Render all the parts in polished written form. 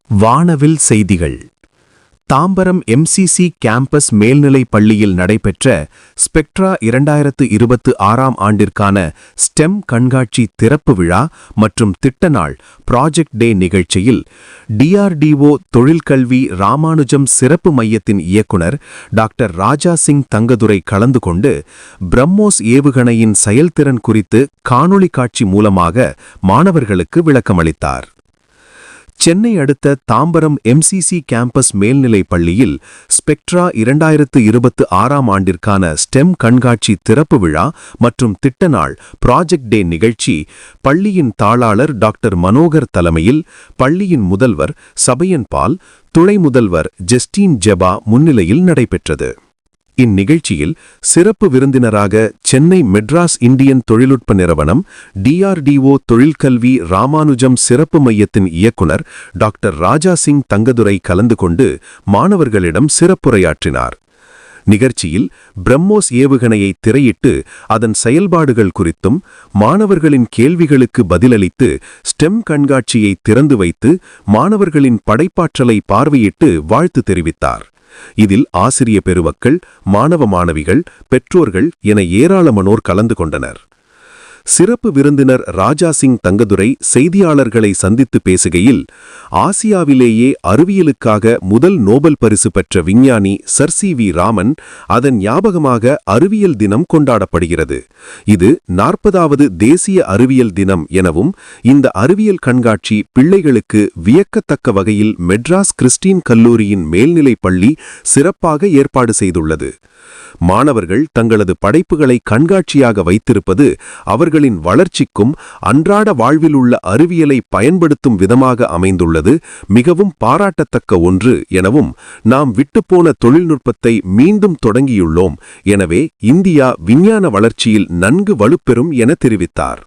வானவில் செய்திகள். Tambaram MCC campus மேல்நிலைப் பள்ளியில் நடைபெற்ற ஸ்பெக்ட்ரா 2026 ஆண்டிற்கான ஸ்டெம் கண்காட்சி திறப்பு விழா மற்றும் திட்ட நாள் ப்ராஜெக்ட் டே நிகழ்ச்சியில் DRDO தொழில்கல்வி ராமானுஜம் சிறப்பு மையத்தின் இயக்குனர் டாக்டர் ராஜா சிங் தங்கதுரை கலந்து கொண்டு பிரம்மோஸ் ஏவுகணையின் செயல்திறன் குறித்து காணொளி காட்சி மூலமாக மாணவர்களுக்கு விளக்கமளித்தார். சென்னை அடுத்த தாம்பரம் MCC கேம்பஸ் மேல்நிலைப் பள்ளியில் ஸ்பெக்ட்ரா 2026 ஆண்டிற்கான ஸ்டெம் கண்காட்சி திறப்பு விழா மற்றும் திட்ட நாள் ப்ராஜெக்ட் டே நிகழ்ச்சி பள்ளியின் தாளாளர் டாக்டர் மனோகர் தலைமையில் பள்ளியின் முதல்வர் சபையன் பால், துணை முதல்வர் ஜஸ்டின் ஜெபா முன்னிலையில் நடைபெற்றது. இந்நிகழ்ச்சியில் சிறப்பு விருந்தினராக சென்னை மெட்ராஸ் இந்தியன் தொழில்நுட்ப நிறுவனம் DRDO தொழில்கல்வி ராமானுஜம் சிறப்பு மையத்தின் இயக்குனர் டாக்டர் ராஜா சிங் தங்கதுரை கலந்து கொண்டு மாணவர்களிடம் சிறப்புரையாற்றினார். நிகழ்ச்சியில் பிரம்மோஸ் ஏவுகணையை திரையிட்டு அதன் செயல்பாடுகள் குறித்தும் மாணவர்களின் கேள்விகளுக்கு பதிலளித்து ஸ்டெம் கண்காட்சியை திறந்து வைத்து மாணவர்களின் படைப்பாற்றலை பார்வையிட்டு வாழ்த்து தெரிவித்தார். இதில் ஆசிரிய பெருமக்கள், மாணவ மாணவிகள், பெற்றோர்கள் என ஏராளமானோர் கலந்து கொண்டனர். சிறப்பு விருந்தினர் ராஜா சிங் தங்கதுரை செய்தியாளர்களை சந்தித்து பேசுகையில், ஆசியாவிலேயே அறிவியலுக்காக முதல் நோபல் பரிசு பெற்ற விஞ்ஞானி சர் CV ராமன் அதன் ஞாபகமாக அறிவியல் தினம் கொண்டாடப்படுகிறது. இது 40வது தேசிய அறிவியல் தினம் எனவும் இந்த அறிவியல் கண்காட்சி பிள்ளைகளுக்கு வியக்கத்தக்க வகையில் மெட்ராஸ் கிறிஸ்டின் கல்லூரியின் மேல்நிலைப் பள்ளி சிறப்பாக ஏற்பாடு செய்துள்ளது. மாணவர்கள் தங்களது படைப்புகளை கண்காட்சியாக வைத்திருப்பது அவர்களின் வளர்ச்சிக்கும் அன்றாட வாழ்வில் உள்ள அறிவியலை பயன்படுத்தும் விதமாக அமைந்துள்ளது மிகவும் பாராட்டத்தக்க ஒன்று எனவும், நாம் விட்டுப்போன தொழில்நுட்பத்தை மீண்டும் தொடங்கியுள்ளோம். எனவே இந்தியா விஞ்ஞான வளர்ச்சியில் நன்கு வலுப்பெறும் என தெரிவித்தார்.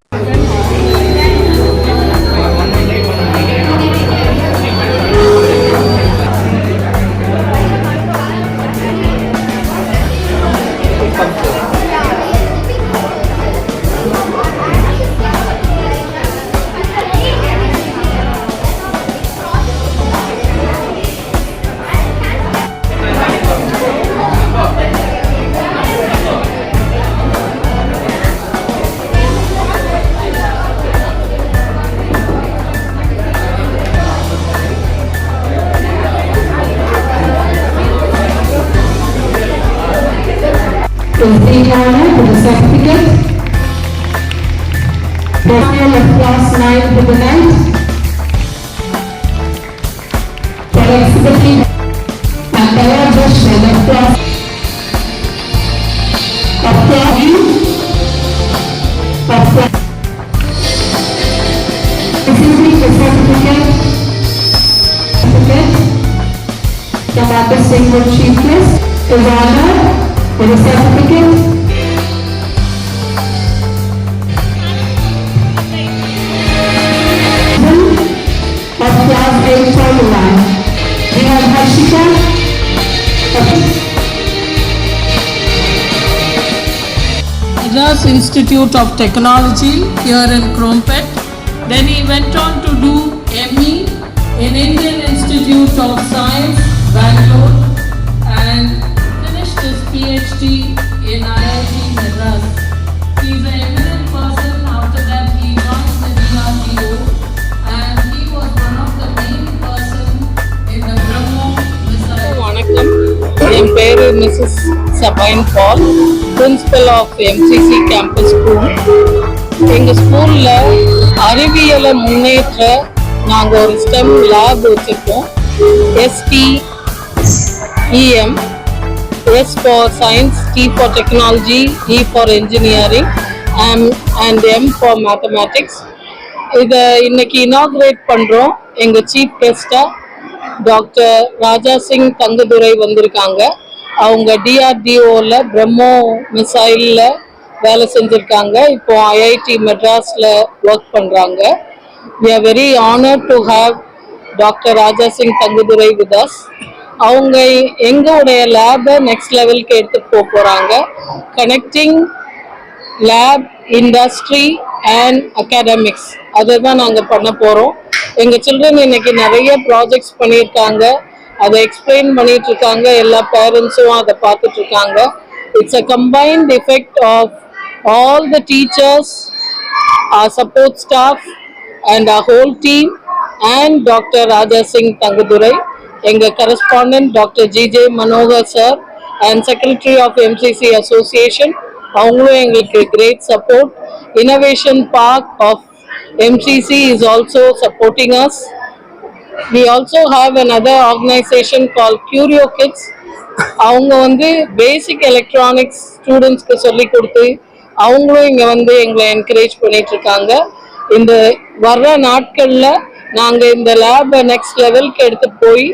For the certificate, Daniel of class 9 for the night, for exhibiting and Daya Joshua of class U of class. Receiving the certificate from our distinguished chief guest is honored for the certificate. Of class 8.1, we have Harshika. Madras Institute of Technology here in Crompet. Then he went on to do ME in Indian Institute of Science, Bangalore, and finished his PhD in IIT Madras. He is an eminent person. After that he joined the DRDO and he was one of the main person in the BrahMos missile. வணக்கம், என் பேரு Mrs. Sabine Paul, principal of MCC campus school. எங்கள் ஸ்கூலில் அறிவியலை முன்னேற்ற நாங்கள் ஒரு STEM lab வச்சுருக்கோம். STEM, S for Science, T for Technology, E for Engineering and M for Mathematics. இதை இன்னைக்கு இனாக்ரேட் பண்ணுறோம். எங்கள் சீஃப் கெஸ்ட்டாக டாக்டர் ராஜா சிங் தங்கதுரை வந்திருக்காங்க. அவங்க DRDOவில் பிரம்மோ மிசைலில் வேலை செஞ்சுருக்காங்க. இப்போ IIT மெட்ராஸில் ஒர்க் பண்ணுறாங்க. We are very honored to have Dr. Raja Singh Thangadurai with us. அவங்க எங்களுடைய லேபை நெக்ஸ்ட் லெவலுக்கு எடுத்துகிட்டு போகிறாங்க. Connecting lab industry and academics அதை தான் நாங்கள் பண்ண போகிறோம். எங்கள் சில்ட்ரன் இன்னைக்கு நிறைய ப்ராஜெக்ட்ஸ் பண்ணியிருக்காங்க, அதை எக்ஸ்பிளைன் பண்ணிட்டு இருக்காங்க, எல்லா பேரண்ட்ஸும் அதை பார்த்துட்டு இருக்காங்க. It's a combined effect of all the teachers, our support staff and our whole team and Dr. Raja Singh Tangudurai, enga correspondent Dr. GJ Manohar sir and secretary of MCC association, avangalo engalukku great support. Innovation Park of MCC is also supporting us. We also have another organization called Curio Kids. அவங்க வந்து பேசிக் electronics ஸ்டூடெண்ட்ஸ்க்கு சொல்லி கொடுத்து அவங்களும் இங்கே வந்து எங்களை encourage பண்ணிட்டு இருக்காங்க. இந்த வர்ற நாட்களில் நாங்கள் இந்த லேபை நெக்ஸ்ட் லெவலுக்கு எடுத்துகிட்டு போய்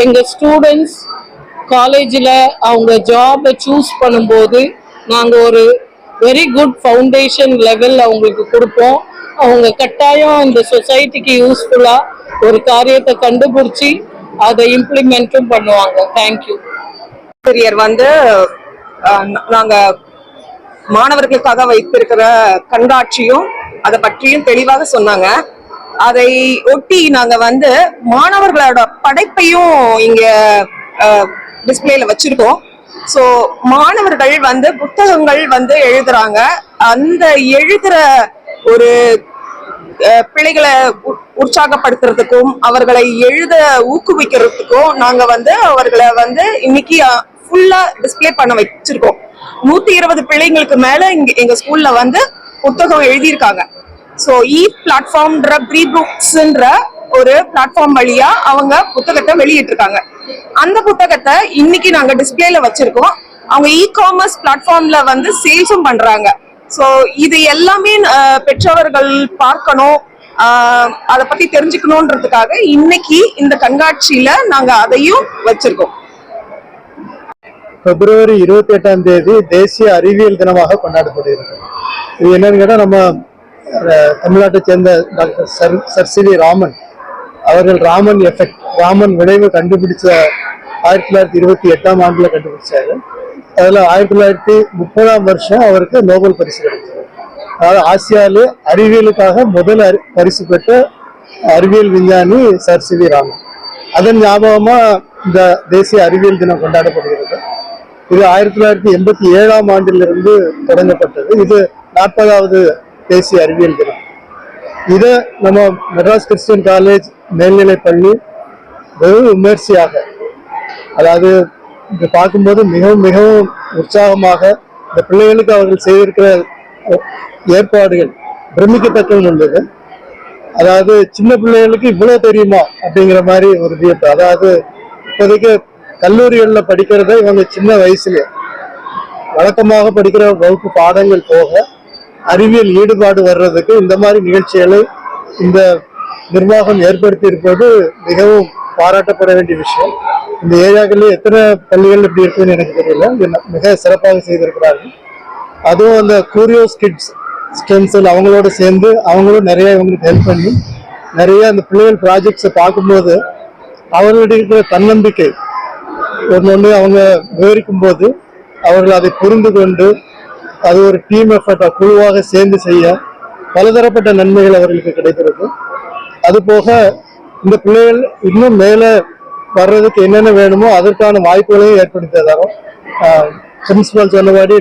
எங்கள் ஸ்டூடெண்ட்ஸ் காலேஜில் அவங்க ஜாபை சூஸ் பண்ணும்போது நாங்கள் ஒரு வெரி குட் ஃபவுண்டேஷன் லெவல் அவங்களுக்கு கொடுப்போம். அவங்க கட்டாயம் இந்த சொசைட்டிக்கு யூஸ்ஃபுல்லாக ஒரு காரியத்தை கண்டுபிடிச்சி அதை இம்ப்ளிமெண்ட்டும் பண்ணுவாங்க. தேங்க்யூ. ஆசிரியர் வந்து நாங்க மாணவர்களுக்காக வைத்திருக்கிற கண்காட்சியும் அதை பற்றியும் தெளிவாக சொன்னாங்க. அதை ஒட்டி நாங்க வந்து மாணவர்களோட படைப்பையும் இங்க டிஸ்பிளேல வச்சிருக்கோம். ஸோ மாணவர்கள் வந்து புத்தகங்கள் வந்து எழுதுறாங்க. அந்த எழுதுற ஒரு பிள்ளைகளை உற்சாகப்படுத்துறதுக்கும் அவர்களை எழுத ஊக்குவிக்கிறதுக்கும் நாங்க வந்து அவர்களை வந்து இன்னைக்கு ஃபுல்லா டிஸ்பிளே பண்ண வச்சிருக்கோம். 120 பிள்ளைங்களுக்கு மேல எங்க ஸ்கூல்ல வந்து புத்தகம் எழுதியிருக்காங்க. ஸோ பிளாட்ஃபார்ம்ன்ற ப்ரீ புக்ஸ்ன்ற ஒரு பிளாட்ஃபார்ம் வழியா அவங்க புத்தகத்தை வெளியிட்டிருக்காங்க. அந்த புத்தகத்தை இன்னைக்கு நாங்க டிஸ்பிளேல வச்சிருக்கோம். அவங்க காமர்ஸ் பிளாட்ஃபார்ம்ல வந்து சேல்ஸும் பண்றாங்க. ஸோ இது எல்லாமே பெற்றவர்கள் பார்க்கணும், அதை பத்தி தெரிஞ்சுக்கணும்ன்றதுக்காக இன்னைக்கு இந்த கண்காட்சியில நாங்க அதையும் வச்சிருக்கோம். பிப்ரவரி 28ஆம் தேதி தேசிய அறிவியல் தினமாக கொண்டாடப்படுகிறது. இது என்னன்னு கேட்டால் நம்ம தமிழ்நாட்டை சேர்ந்த doctor sir C V Raman அவர்கள் ராமன் எஃபெக்ட், ராமன் விளைவு கண்டுபிடிச்ச 1928ஆம் ஆண்டுல கண்டுபிடிச்சாரு. அதில் 1930ஆம் வருஷம் அவருக்கு நோபல் பரிசு கிடைச்சது. அதாவது ஆசியாவிலே அறிவியலுக்காக முதல் பரிசு பெற்ற அறிவியல் விஞ்ஞானி சர் சி வி ராமன். அதன் ஞாபகமா இந்த தேசிய அறிவியல் தினம் கொண்டாடப்படுகிறது. இது 1987ஆம் ஆண்டிலிருந்து தொடங்கப்பட்டது. இது 40வது தேசிய அறிவியல் தினம். இதை நம்ம மெட்ராஸ் கிறிஸ்டியன் காலேஜ் மேல்நிலை பள்ளி வெகு விமர்சையாக, அதாவது இதை பார்க்கும்போது மிகவும் மிகவும் உற்சாகமாக இந்த பிள்ளைகளுக்கு அவர்கள் செய்திருக்கிற ஏற்பாடுகள் பிரமிக்கத்தக்க உள்ளது. அதாவது சின்ன பிள்ளைகளுக்கு இவ்வளவு தெரியுமா அப்படிங்கிற மாதிரி ஒரு வியப்பு. அதாவது இப்போதைக்கு கல்லூரிகள்ல படிக்கிறத இவங்க சின்ன வயசுல வழக்கமாக படிக்கிற வகுப்பு பாடங்கள் போக அறிவியல் ஈடுபாடு வர்றதுக்கு இந்த மாதிரி நிகழ்ச்சிகளை இந்த நிர்வாகம் ஏற்படுத்தி இருப்பது மிகவும் பாராட்டப்பட வேண்டிய விஷயம். இந்த ஏரியாக்களில் எத்தனை பள்ளிகள் இப்படி இருக்குன்னு எனக்கு தெரியல, மிக சிறப்பாக செய்திருக்கிறார்கள். அதுவும் அந்த கூரியோஸ் கிட்ஸ் ஸ்டெம்சல் அவங்களோட சேர்ந்து அவங்களும் நிறைய இவங்களுக்கு ஹெல்ப் பண்ணி நிறைய அந்த பிள்ளைகள் ப்ராஜெக்ட்ஸை பார்க்கும்போது அவர்களுடைய இருக்கிற தன்னம்பிக்கை ஒன்று அவங்க விவரிக்கும் போது அவர்கள் அதை புரிந்து கொண்டு அது ஒரு டீம் எஃபர்ட்டா குழுவாக சேர்ந்து செய்ய பலதரப்பட்ட நன்மைகள் அவர்களுக்கு கிடைக்கிறது. அதுபோக இந்த பிள்ளைகள் இன்னும் மேலே வர்றதுக்கு என்னென்ன வேணுமோ அதற்கான வாய்ப்புகளையும் ஏற்படுத்தி தரோம். பிரின்சிபல் சொன்னபடி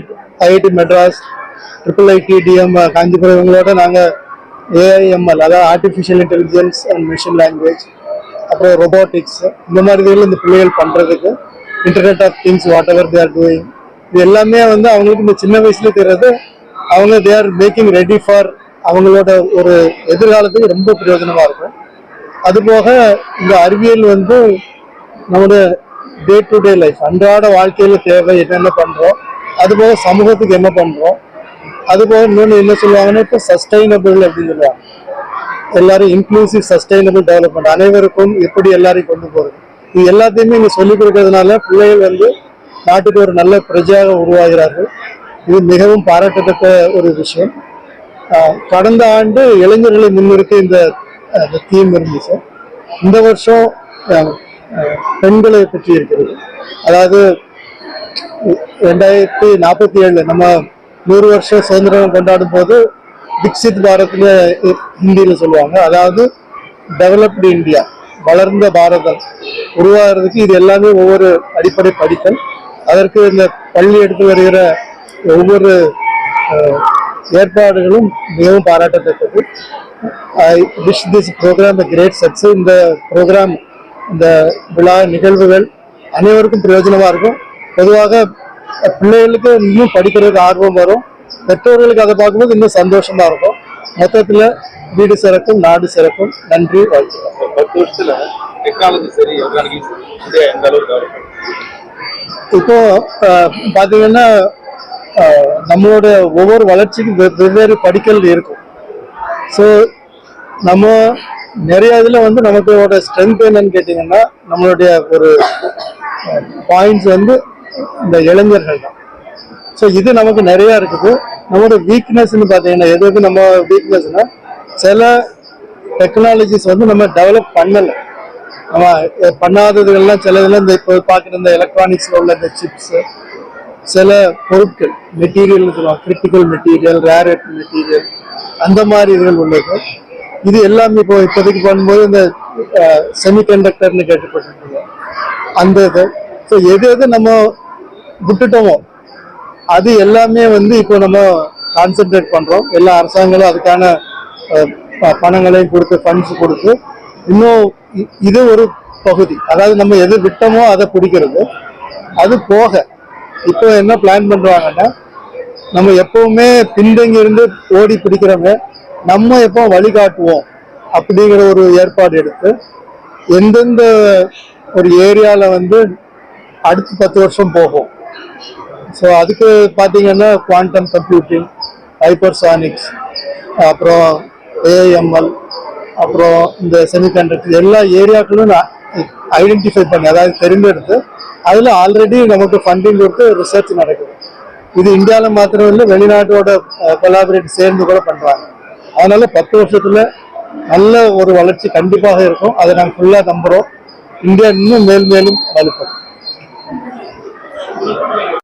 ஐஐடி மெட்ராஸ், IIIT-DM காஞ்சிபுரம் இவங்களோட நாங்கள் AIML, அதாவது artificial intelligence and machine language, அப்புறம் ரொபோட்டிக்ஸ், இந்த மாதிரி இதில் இந்த பிள்ளைகள் பண்ணுறதுக்கு internet of things whatever they are doing, இது எல்லாமே வந்து அவங்களுக்கு இந்த சின்ன வயசுல தெரியாது. அவங்க they are making ready for அவங்களோட ஒரு எதிர்காலத்துக்கு ரொம்ப பிரயோஜனமாக இருக்கும். அதுபோக இந்த அறிவியல் வந்து நம்மளோட டே டு டே லைஃப், அன்றாட வாழ்க்கையில் தேவை என்னென்ன பண்ணுறோம், அதுபோக சமூகத்துக்கு என்ன பண்ணுறோம், அதுபோக இன்னொன்று என்ன சொல்லுவாங்கன்னா இப்போ சஸ்டைனபிள் அப்படின்னு சொல்லுவாங்க. எல்லாரும் இன்க்ளூசிவ் சஸ்டைனபிள் டெவலப்மெண்ட், அனைவருக்கும் எப்படி எல்லாரையும் கொண்டு போகிறது, இது எல்லாத்தையுமே இங்கே சொல்லிக் கொடுக்கறதுனால பிள்ளைகள் வந்து நாட்டுக்கு ஒரு நல்ல பிரஜையாக உருவாகிறார்கள். இது மிகவும் பாராட்டத்தக்க ஒரு விஷயம். கடந்த ஆண்டு இளைஞர்களை முன்னிறுத்தி இந்த தீம் இருந்துச்சு. இந்த வருஷம் பெண்களை பற்றி இருக்கிறது. அதாவது 2047 நம்ம 100 வருஷம் சுதந்திரம் கொண்டாடும் போது விக்சித் பாரத்னு ஹிந்தியில் சொல்லுவாங்க. அதாவது டெவலப்டு இந்தியா, வளர்ந்த பாரதம் உருவாகிறதுக்கு இது எல்லாமே ஒவ்வொரு அடிப்படை படித்தல். அதற்கு இந்த பள்ளி எடுத்து வருகிற ஒவ்வொரு ஏற்பாடுகளும் மிகவும் பாராட்டத்தக்கது. I wish this programme a great success. இந்த ப்ரோக்ராம், இந்த விழா நிகழ்வுகள் அனைவருக்கும் பிரயோஜனமா இருக்கும். பொதுவாக பிள்ளைகளுக்கு இன்னும் படிக்கிறதுக்கு ஆர்வம் வரும், பெற்றோர்களுக்கு அதை பார்க்கும்போது இன்னும் சந்தோஷமா இருக்கும். மொத்தத்துல வீடு சிறக்கும், நாடு சிறக்கும். நன்றி, வாழ்த்துக்கள். 10 வருஷத்துல டெக்னாலஜி சரி ஆர்கானிக் இந்தியா எந்த அளவுக்கு டெவலப் இப்போ பாத்தீங்கன்னா நம்மளோட ஒவ்வொரு வளர்ச்சிக்கும் வெவ்வேறு படிக்கல் இருக்கும். ஸோ நம்ம நிறைய இதுல வந்து நமக்கு ஸ்ட்ரென்த் என்னன்னு கேட்டீங்கன்னா, நம்மளுடைய ஒரு பாயிண்ட்ஸ் வந்து இந்த இளைஞர்கள் தான். ஸோ இது நமக்கு நிறைய இருக்குது. நம்மளோட வீக்னஸ்ன்னு பார்த்தீங்கன்னா, எது நம்ம வீக்னஸ்னா, சில டெக்னாலஜிஸ் வந்து நம்ம டெவலப் பண்ணலை. நம்ம பண்ணாததுகள்லாம் சில இதில் இந்த இப்போ பார்க்குற இந்த எலக்ட்ரானிக்ஸில் உள்ள இந்த சிப்ஸு, சில பொருட்கள் மெட்டீரியல்னு சொல்லுவாங்க, critical material, rare earth material, அந்த மாதிரி இதுகள் உள்ளது. இது எல்லாமே இப்போதைக்கு பண்ணும்போது இந்த செமிகண்டக்டர்னு கேட்டுப்பட்டிருக்கோம், அந்த இது. ஸோ எது நம்ம விட்டுட்டோமோ அது எல்லாமே வந்து இப்போ நம்ம கான்சென்ட்ரேட் பண்ணுறோம். எல்லா அரசாங்கங்களும் அதுக்கான பணங்களையும் கொடுத்து, ஃபண்ட்ஸ் கொடுத்து, இன்னும் இது ஒரு பகுதி. அதாவது நம்ம எது விட்டோமோ அதை பிடிக்கிறது. அது போக இப்போ என்ன பிளான் பண்றாங்கன்னா, நம்ம எப்பவுமே பின்தங்கி இருந்து ஓடி பிடிக்கிறோமே, நம்ம எப்போ வழிகாட்டுவோம் அப்படிங்கிற ஒரு ஏற்பாடு எடுத்து, எந்தெந்த ஒரு ஏரியாவில் வந்து அடுத்து 10 வருஷம் போகும். ஸோ அதுக்கு பார்த்தீங்கன்னா குவாண்டம் கம்ப்யூட்டிங், ஹைப்பர்சானிக்ஸ், அப்புறம் ஏஎம்எல், அப்புறம் இந்த செமிகண்டக்டர், எல்லா ஏரியாக்களும் ஐடென்டிஃபை பண்ணி, அதாவது தெரிந்தெடுத்து அதில் ஆல்ரெடி நமக்கு ஃபண்டிங் கொடுத்து ரிசர்ச் நடக்குது. இது இந்தியாவில் மாத்திரம் இல்லை, வெளிநாட்டோட கொலாபரேட் சேர்ந்து கூட பண்ணுறாங்க. அதனால 10 வருஷத்துல நல்ல ஒரு வளர்ச்சி கண்டிப்பாக இருக்கும். அதை நாங்கள் ஃபுல்லாக நம்புகிறோம். இந்தியா இன்னும் மேலும் மேலும் வலுப்படும்.